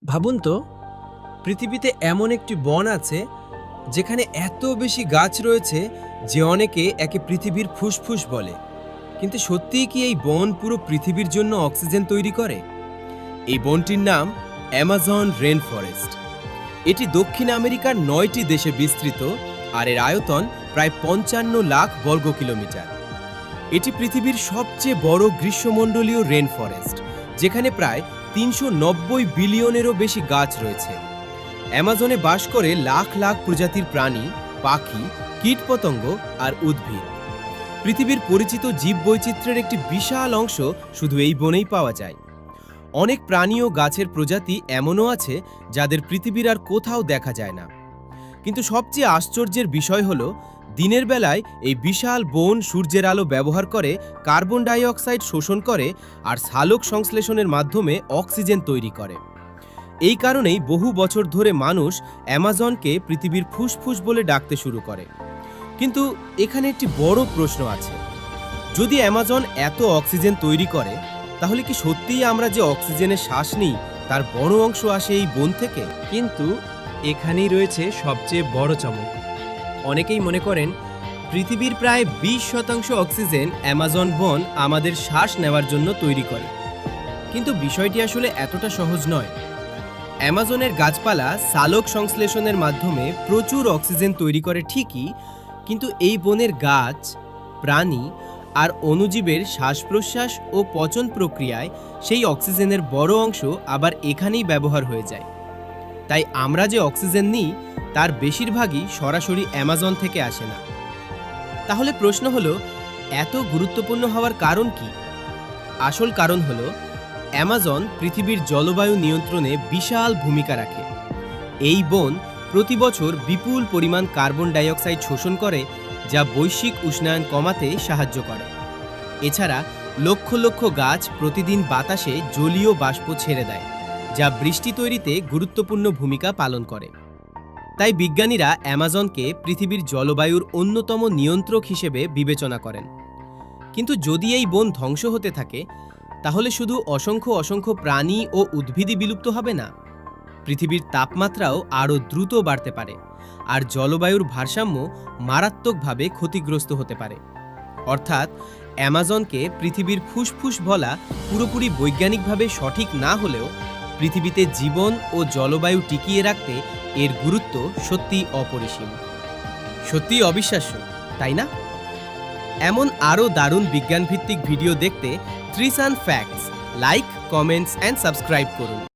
ভাবুন তো, পৃথিবীতে এমন একটি বন আছে যেখানে এত বেশি গাছ রয়েছে যে অনেকে একে পৃথিবীর ফুসফুস বলে। কিন্তু সত্যিই কি এই বন পুরো পৃথিবীর জন্য অক্সিজেন তৈরি করে? এই বনটির নাম অ্যামাজন রেন ফরেস্ট। এটি দক্ষিণ আমেরিকার ৯টি দেশে বিস্তৃত আর এর আয়তন প্রায় ৫৫ লাখ বর্গ কিলোমিটার। এটি পৃথিবীর সবচেয়ে বড় গ্রীষ্মমণ্ডলীয় রেন ফরেস্ট, যেখানে প্রায় ৩৯০ বিলিয়নেরও বেশি গাছ রয়েছে। অ্যামাজনে বাস করে লাখ লাখ প্রজাতির প্রাণী, পাখি, কীটপতঙ্গ আর উদ্ভিদ। পৃথিবীর পরিচিত জীববৈচিত্র্যের একটি বিশাল অংশ শুধু এই বনেই পাওয়া যায়। অনেক প্রাণী ও গাছের প্রজাতি এমনও আছে যাদের পৃথিবীর আর কোথাও দেখা যায় না। কিন্তু সবচেয়ে আশ্চর্যের বিষয় হলো, দিনের বেলায় এই বিশাল বন সূর্যের আলো ব্যবহার করে কার্বন ডাই অক্সাইড শোষণ করে আর সালোক সংশ্লেষণের মাধ্যমে অক্সিজেন তৈরি করে। এই কারণেই বহু বছর ধরে মানুষ অ্যামাজনকে পৃথিবীর ফুসফুস বলে ডাকতে শুরু করে। কিন্তু এখানে একটি বড় প্রশ্ন আছে, যদি অ্যামাজন এত অক্সিজেন তৈরি করে, তাহলে কি সত্যিই আমরা যে অক্সিজেনের শ্বাস নিই তার বড় অংশ আসে এই বন থেকে? কিন্তু এখানেই রয়েছে সবচেয়ে বড় চমক। অনেকেই মনে করেন পৃথিবীর প্রায় ২০% অক্সিজেন অ্যামাজন বন আমাদের শ্বাস নেওয়ার জন্য তৈরি করে। কিন্তু বিষয়টি আসলে এতটা সহজ নয়। অ্যামাজনের গাছপালা সালোক সংশ্লেষণের মাধ্যমে প্রচুর অক্সিজেন তৈরি করে ঠিকই, কিন্তু এই বনের গাছ, প্রাণী আর অণুজীবের শ্বাস প্রশ্বাস ও পচন প্রক্রিয়ায় সেই অক্সিজেনের বড় অংশ আবার এখানেই ব্যবহার হয়ে যায়। তাই আমরা যে অক্সিজেন নিই তার বেশিরভাগই সরাসরি অ্যামাজন থেকে আসে না। তাহলে প্রশ্ন হলো, এত গুরুত্বপূর্ণ হওয়ার কারণ কি? আসল কারণ হলো, অ্যামাজন পৃথিবীর জলবায়ু নিয়ন্ত্রণে বিশাল ভূমিকা রাখে। এই বন প্রতি বছর বিপুল পরিমাণ কার্বন ডাই অক্সাইড শোষণ করে, যা বৈশ্বিক উষ্ণায়ন কমাতে সাহায্য করে। এছাড়া লক্ষ লক্ষ গাছ প্রতিদিন বাতাসে জলীয় বাষ্প ছেড়ে দেয়, যা বৃষ্টি তৈরিতে গুরুত্বপূর্ণ ভূমিকা পালন করে। তাই বিজ্ঞানীরা অ্যামাজনকে পৃথিবীর জলবায়ুর অন্যতম নিয়ন্ত্রক হিসেবে বিবেচনা করেন। কিন্তু যদি এই বন ধ্বংস হতে থাকে, তাহলে শুধু অসংখ্য অসংখ্য প্রাণী ও উদ্ভিদই বিলুপ্ত হবে না, পৃথিবীর তাপমাত্রাও আরও দ্রুত বাড়তে পারে আর জলবায়ুর ভারসাম্য মারাত্মকভাবে ক্ষতিগ্রস্ত হতে পারে। অর্থাৎ অ্যামাজনকে পৃথিবীর ফুসফুস বলা পুরোপুরি বৈজ্ঞানিকভাবে সঠিক না হলেও পৃথিবীতে জীবন ও জলবায়ু টিকিয়ে রাখতে এর গুরুত্ব সত্যিই অপরিসীম। সত্যিই অবিশ্বাস্য, তাই না? এমন আরও দারুণ বিজ্ঞানভিত্তিক ভিডিও দেখতে Trishan facts like, comments and subscribe করুন।